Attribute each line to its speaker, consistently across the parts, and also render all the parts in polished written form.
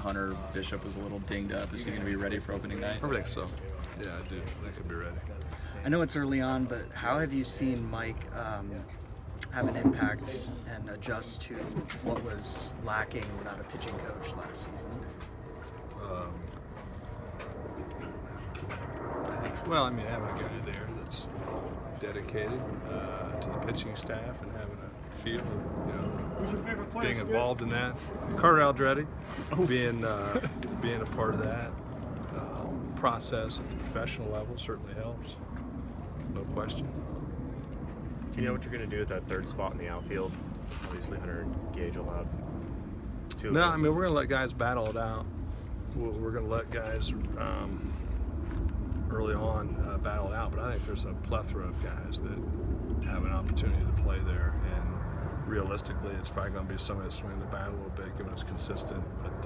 Speaker 1: Hunter Bishop was a little dinged up. Is he going to be ready for opening night?
Speaker 2: I think so. Yeah, I do. They could be ready.
Speaker 3: I know it's early on, but how have you seen Mike have an impact and adjust to what was lacking without a pitching coach last season?
Speaker 2: Well, I mean, having a guy there that's dedicated to the pitching staff and having a field, being involved in that. Carter Aldretti, being a part of that process at the professional level certainly helps. No question.
Speaker 4: Do you know what you're going to do with that third spot in the outfield? Obviously, Hunter and Gage will have two.
Speaker 2: No, I mean, we're going to let guys battle it out. We're going to let guys early on battle it out, but I think there's a plethora of guys that have an opportunity to play there, and realistically, it's probably going to be somebody that's swinging the bat a little bit, given it's consistent. But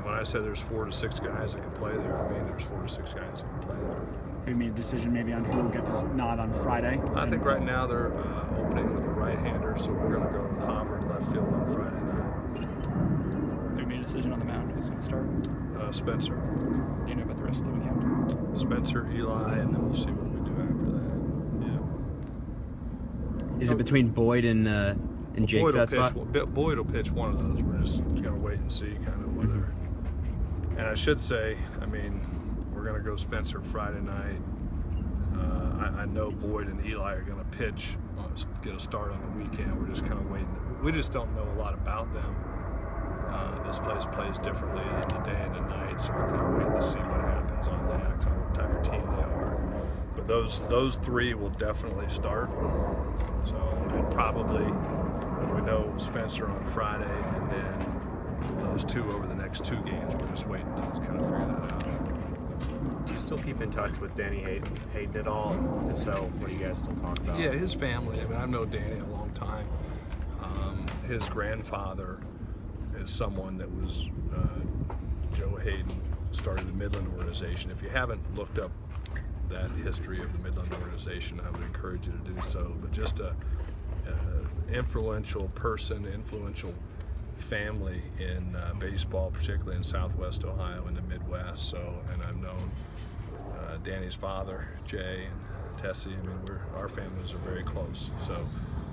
Speaker 2: when I say there's 4 to 6 guys that can play there, I mean there's 4 to 6 guys that can play there.
Speaker 5: Have you made a decision maybe on who will get this nod on Friday?
Speaker 2: I think right now they're opening with a right-hander, so we're going to go with Hopper in left field on Friday night.
Speaker 5: Have you made a decision on the mound? Who's going to start?
Speaker 2: Spencer.
Speaker 5: Do you know about the rest of the weekend?
Speaker 2: Spencer, Eli, and then we'll see what we do after that. Yeah.
Speaker 6: Is it between Boyd and Jake for that spot?
Speaker 2: Boyd will pitch one of those. We're just going to wait and see kind of whether. And I should say, I mean, we're going to go Spencer Friday night. I know Boyd and Eli are going to pitch, get a start on the weekend. We're just kind of waiting. We just don't know a lot about them. This place plays differently in the day and the night, so we're kind of waiting to see what happens on that, kind of what type of team they are. But those 3 will definitely start. So, and probably we know Spencer on Friday, and then those 2 over the next 2 games. We're just waiting to kind of figure that out.
Speaker 4: Do you still keep in touch with Danny Hayden at all? And if so, what do you guys still talk about?
Speaker 2: Yeah, his family. I mean, I've known Danny a long time. His grandfather is someone that was Joe Hayden started the Midland organization. If you haven't looked up that history of the Midland organization, I would encourage you to do so. But just a influential person, influential family in baseball, particularly in Southwest Ohio and the Midwest. So, and I've known Danny's father, Jay, and Tessie. I mean, our families are very close. So,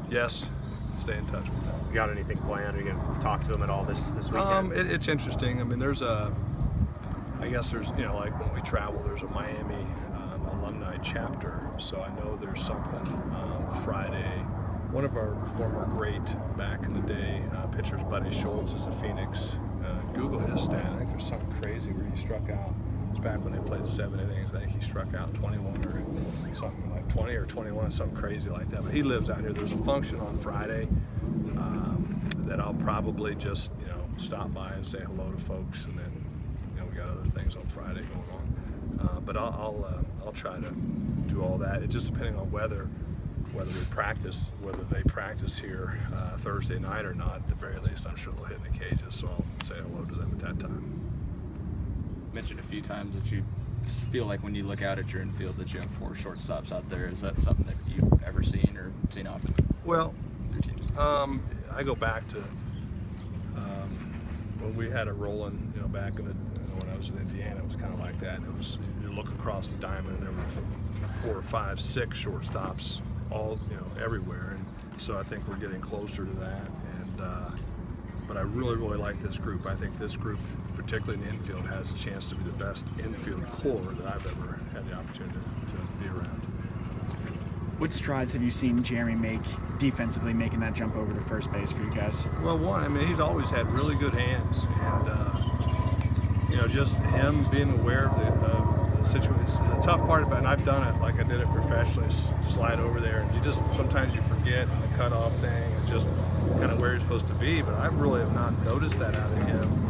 Speaker 2: yes, stay in touch with them.
Speaker 4: You got anything planned? Are you going to talk to them at all this weekend?
Speaker 2: It's interesting. I mean, I guess there's, like when we travel, there's a Miami Alumni chapter. So I know there's something Friday. One of our former great back in the day pitchers, Buddy Schultz, is a Phoenix. Google his stat. I think there's something crazy where he struck out. It was back when they played 7 innings. I think he struck out 21 or something like 20 or 21, something crazy like that. But he lives out here. There's a function on Friday that I'll probably just stop by and say hello to folks, and then we got other things on Friday going on. But I'll try to do all that. It just depending on whether they practice here Thursday night or not. At the very least, I'm sure they'll hit in the cages, so I'll say hello to them at that time.
Speaker 1: You mentioned a few times that you feel like when you look out at your infield that you have 4 shortstops out there. Is that something that you've ever seen or seen often?
Speaker 2: Well, I go back to when we had it rolling, back in when I was in Indiana, it was kind of like that. It was, you look across the diamond and there were 4, 5, 6 shortstops all, everywhere. And so I think we're getting closer to that. And but I really, really like this group. I think this group, particularly in the infield, has a chance to be the best infield core that I've ever had the opportunity to be around.
Speaker 5: What strides have you seen Jeremy make defensively, making that jump over to first base for you guys?
Speaker 2: Well, one, I mean, he's always had really good hands, and just him being aware of the situation. The tough part about it, and I've done it like I did it professionally, slide over there, and sometimes you forget on the cutoff thing and just kind of where you're supposed to be. But I really have not noticed that out of him.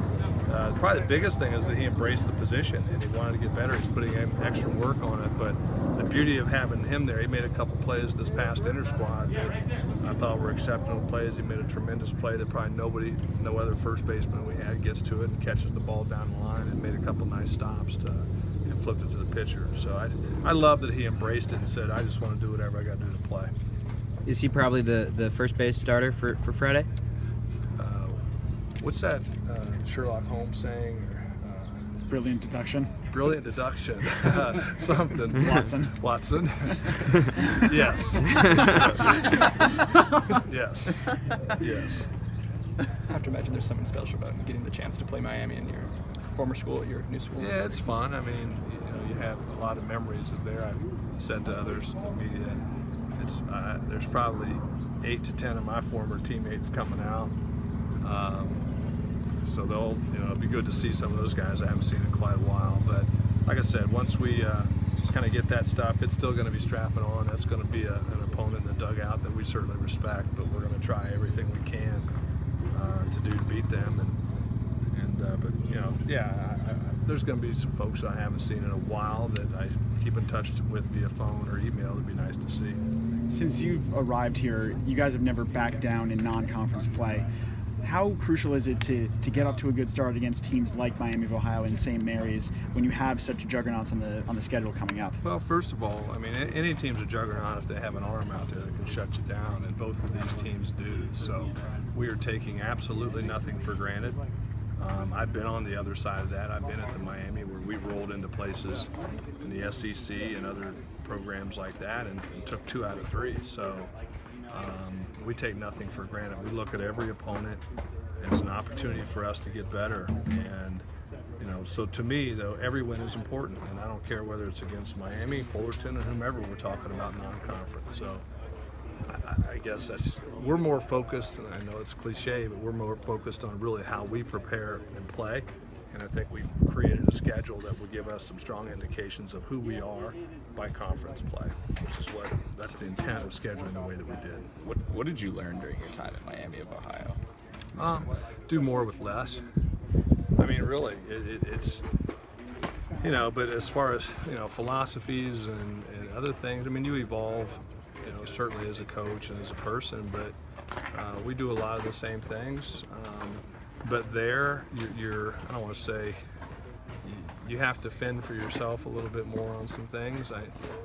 Speaker 2: Probably the biggest thing is that he embraced the position and he wanted to get better. He's putting in extra work on it, but the beauty of having him there, he made a couple plays this past inter-squad that I thought were exceptional plays. He made a tremendous play that probably no other first baseman we had gets to it and catches the ball down the line, and made a couple nice stops and flipped it to the pitcher. So I love that he embraced it and said, I just want to do whatever I got to do to play.
Speaker 6: Is he probably the first base starter for Friday?
Speaker 2: what's that Sherlock Holmes saying?
Speaker 5: Brilliant deduction.
Speaker 2: Brilliant deduction. Something.
Speaker 5: Watson.
Speaker 2: Yes. Yes. Yes.
Speaker 7: I have to imagine there's something special about getting the chance to play Miami in your former school, your new school.
Speaker 2: Yeah, it's fun. I mean, you have a lot of memories of there. I've said to others in the media, there's probably 8 to 10 of my former teammates coming out. So it'll be good to see some of those guys I haven't seen in quite a while. But like I said, once we kind of get that stuff, it's still going to be strapping on. That's going to be an opponent in the dugout that we certainly respect, but we're going to try everything we can to do to beat them. But there's going to be some folks I haven't seen in a while that I keep in touch with via phone or email. It'd be nice to see.
Speaker 5: Since you've arrived here, you guys have never backed down in non-conference play. How crucial is it to get off to a good start against teams like Miami of Ohio and St. Mary's when you have such juggernauts on the schedule coming up?
Speaker 2: Well, first of all, I mean, any team's a juggernaut if they have an arm out there that can shut you down, and both of these teams do. So we are taking absolutely nothing for granted. I've been on the other side of that. I've been at the Miami where we rolled into places in the SEC and other programs like that and took 2 out of 3. So we take nothing for granted. We look at every opponent as an opportunity for us to get better. And so to me, though, every win is important, and I don't care whether it's against Miami, Fullerton, or whomever we're talking about non-conference. So I guess we're more focused, and I know it's cliche, but we're more focused on really how we prepare and play. And I think we've created a schedule that will give us some strong indications of who we are by conference play, which is that's the intent of scheduling the way that we did.
Speaker 1: What did you learn during your time at Miami of Ohio?
Speaker 2: Do more with less. I mean, really, it's but as far as philosophies and other things, I mean, you evolve. Certainly as a coach and as a person, but we do a lot of the same things. But there, I don't want to say, you have to fend for yourself a little bit more on some things.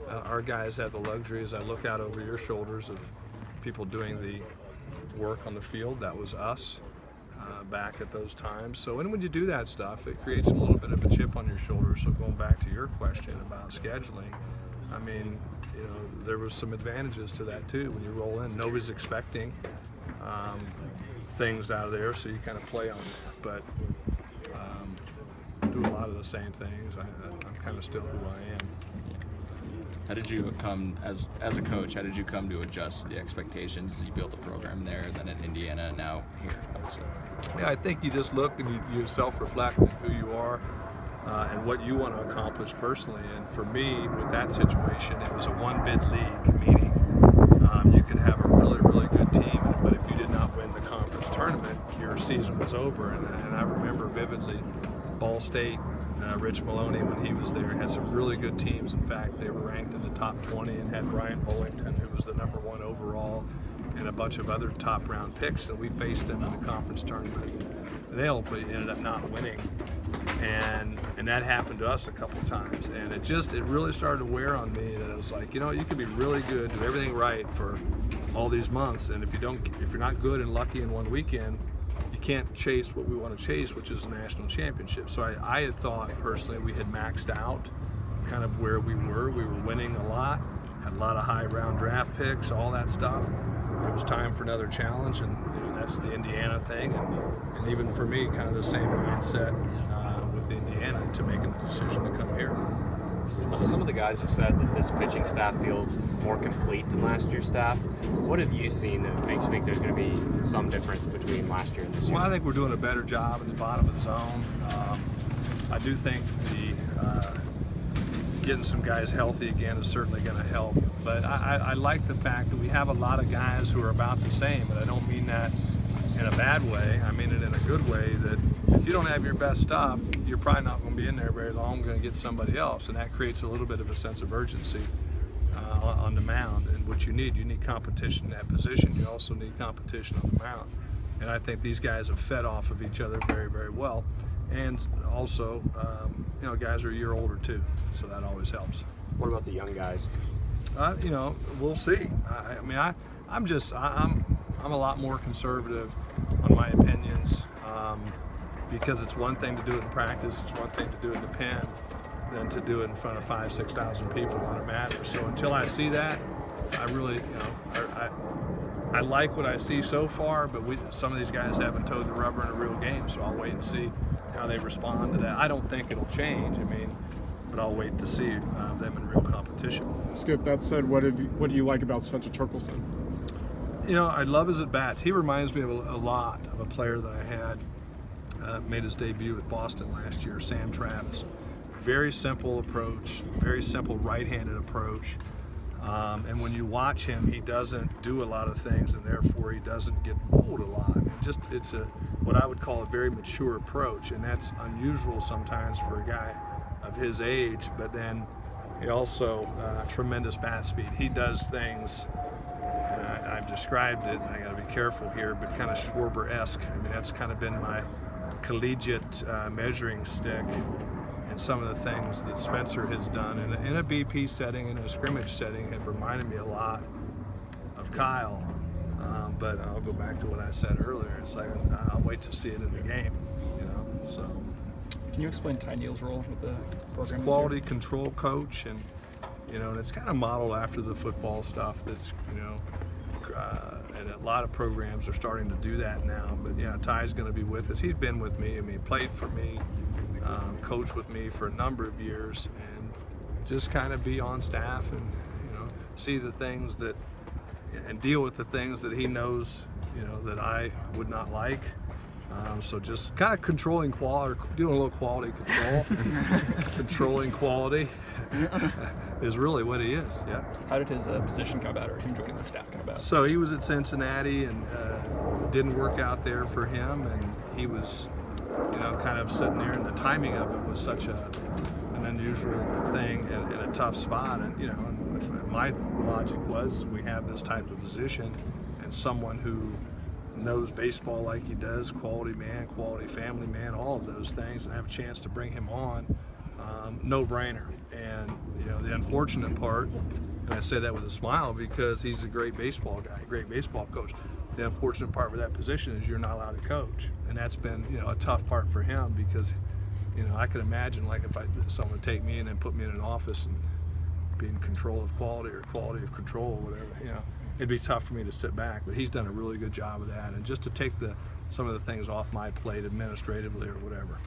Speaker 2: Our guys have the luxury, as I look out over your shoulders, of people doing the work on the field. That was us back at those times. So when you do that stuff, it creates a little bit of a chip on your shoulder. So going back to your question about scheduling, I mean, there was some advantages to that too. When you roll in, nobody's expecting things out of there, so you kind of play on that. But do a lot of the same things. I'm kind of still who I am.
Speaker 1: How did you come, as a coach, how did you come to adjust to the expectations? You built a program there, then at Indiana, and now here, obviously.
Speaker 2: Yeah, I think you just look and you self-reflect on who you are. And what you want to accomplish personally. And for me, with that situation, it was a one-bid league, meaning you could have a really, really good team, but if you did not win the conference tournament, your season was over. And I remember vividly Ball State, Rich Maloney, when he was there, had some really good teams. In fact, they were ranked in the top 20 and had Brian Bullington, who was the #1 overall, and a bunch of other top-round picks, and we faced them in the conference tournament. They ultimately ended up not winning. And that happened to us a couple times, and it really started to wear on me that it was like, you can be really good, do everything right for all these months, and if you're not good and lucky in one weekend, you can't chase what we want to chase, which is a national championship. So I had thought personally we had maxed out kind of where we were. We were winning a lot, had a lot of high round draft picks, all that stuff. It was time for another challenge, and that's the Indiana thing, and even for me, kind of the same mindset with Indiana to make a decision to come here.
Speaker 4: Some of the guys have said that this pitching staff feels more complete than last year's staff. What have you seen that makes you think there's going to be some difference between last year and this year?
Speaker 2: Well, I think we're doing a better job at the bottom of the zone. I do think getting some guys healthy again is certainly going to help. But I like the fact that we have a lot of guys who are about the same, and I don't mean that in a bad way. I mean it in a good way, that if you don't have your best stuff, you're probably not going to be in there very long. You're going to get somebody else, and that creates a little bit of a sense of urgency on the mound. And what you need competition in that position. You also need competition on the mound. And I think these guys have fed off of each other very, very well. And also, guys are a year older too, so that always helps.
Speaker 4: What about the young guys?
Speaker 2: We'll see. I'm a lot more conservative on my opinions because it's one thing to do it in practice, it's one thing to do it in the pen, than to do it in front of 5,000-6,000 people when it matters. So until I see that, I really, I like what I see so far, but some of these guys haven't towed the rubber in a real game, so I'll wait and see how they respond to that. I don't think it'll change, but I'll wait to see them in real competition.
Speaker 8: Skip, that said, what do you like about Spencer Torkelson?
Speaker 2: I love his at-bats. He reminds me of a lot of a player that I had made his debut with Boston last year, Sam Travis. Very simple approach, very simple right-handed approach. And when you watch him, he doesn't do a lot of things, and therefore he doesn't get fooled a lot. It's what I would call a very mature approach, and that's unusual sometimes for a guy of his age. But then he also tremendous bat speed. He does things. I've described it, and I got to be careful here, but kind of Schwarber-esque. That's kind of been my collegiate measuring stick. And some of the things that Spencer has done in a BP setting, in a scrimmage setting, have reminded me a lot of Kyle. But I'll go back to what I said earlier. It's like I'll wait to see it in the game, So.
Speaker 7: Can you explain Ty Neal's role with the program?
Speaker 2: Quality control coach, and and it's kind of modeled after the football stuff. That's and a lot of programs are starting to do that now. But yeah, Ty's going to be with us. He's been with me. Played for me. Coached with me for a number of years, and just kind of be on staff and see the things that and deal with the things that he knows that I would not like. So just kind of controlling quality, or doing a little quality control, controlling quality is really what he is. Yeah.
Speaker 7: How did his position come about, or him joining the staff come about?
Speaker 2: So he was at Cincinnati, and it didn't work out there for him, and he was kind of sitting there, and the timing of it was such an unusual thing and a tough spot. And and my logic was, we have this type of position, and someone who knows baseball like he does, quality man, quality family man, all of those things, and have a chance to bring him on, no-brainer. And the unfortunate part, and I say that with a smile because he's a great baseball guy, great baseball coach. The unfortunate part with that position is you're not allowed to coach, and that's been a tough part for him, because I could imagine, like, if someone would take me in and put me in an office and be in control of quality or quality of control or whatever, it'd be tough for me to sit back. But he's done a really good job of that, and just to take some of the things off my plate administratively or whatever.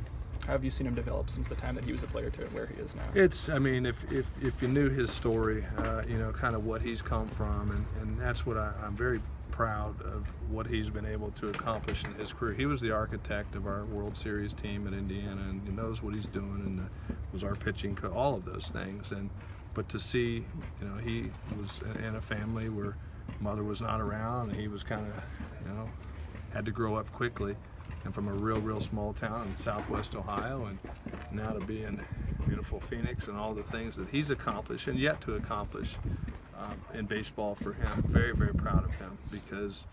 Speaker 7: How have you seen him develop since the time that he was a player to where he is now?
Speaker 2: It's, if you knew his story, kind of what he's come from, and that's what I'm very proud of, what he's been able to accomplish in his career. He was the architect of our World Series team at Indiana, and he knows what he's doing, and was our pitching coach, all of those things. But to see, he was in a family where mother was not around, and he was kind of, had to grow up quickly, and from a real small town in Southwest Ohio, and now to be in beautiful Phoenix, and all the things that he's accomplished and yet to accomplish in baseball for him. Very proud of him, because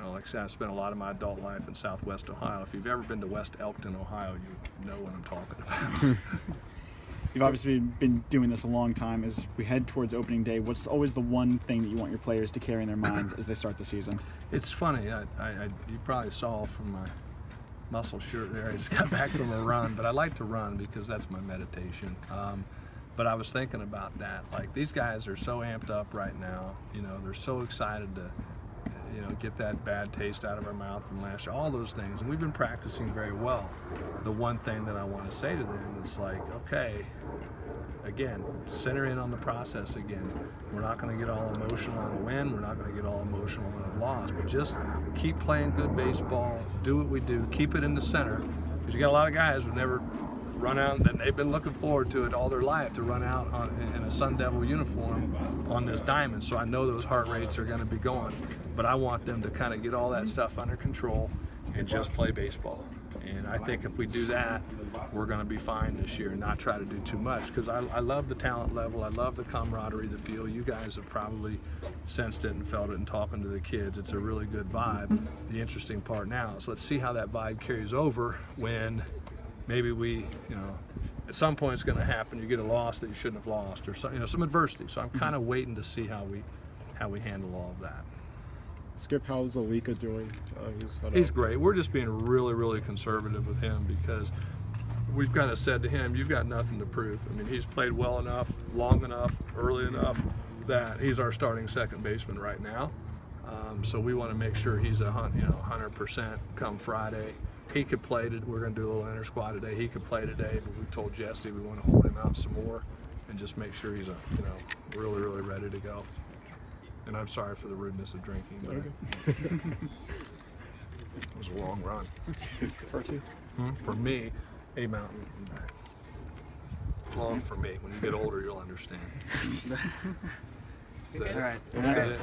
Speaker 2: like I said, I've spent a lot of my adult life in Southwest Ohio. If you've ever been to West Elkton, Ohio, you know what I'm talking about.
Speaker 5: You've obviously been doing this a long time. As we head towards opening day, what's always the one thing that you want your players to carry in their mind as they start the season?
Speaker 2: It's funny. You probably saw from my muscle shirt there, I just got back from a run, but I like to run because that's my meditation. But I was thinking about that. Like, these guys are so amped up right now. They're so excited to get that bad taste out of our mouth from last year, all those things. And we've been practicing very well. The one thing that I want to say to them is, like, okay, again, center in on the process again. We're not going to get all emotional on a win. We're not going to get all emotional on a loss. But just keep playing good baseball. Do what we do. Keep it in the center. Because you got a lot of guys who never run out, and they've been looking forward to it all their life, to run out in a Sun Devil uniform on this diamond. So I know those heart rates are going to be going. But I want them to kind of get all that stuff under control and just play baseball. And I think if we do that, we're going to be fine this year and not try to do too much, because I love the talent level. I love the camaraderie, the feel. You guys have probably sensed it and felt it in talking to the kids. It's a really good vibe. The interesting part now is, let's see how that vibe carries over when maybe we, at some point it's going to happen. You get a loss that you shouldn't have lost, or some adversity. So I'm kind of waiting to see how we handle all of that.
Speaker 8: Skip, how's Alika doing?
Speaker 2: He's great. We're just being really, really conservative with him because we've kind of said to him, you've got nothing to prove. I mean, he's played well enough, long enough, early enough that he's our starting second baseman right now. So we want to make sure he's 100% come Friday. He could play. We're going to do a little inter squad today. He could play today, but we told Jesse we want to hold him out some more and just make sure he's really, really ready to go. And I'm sorry for the rudeness of drinking, but it was a long run.
Speaker 8: For you?
Speaker 2: For me, a mountain and back. Long for me. When you get older, you'll understand. Is that
Speaker 3: All right.
Speaker 2: it?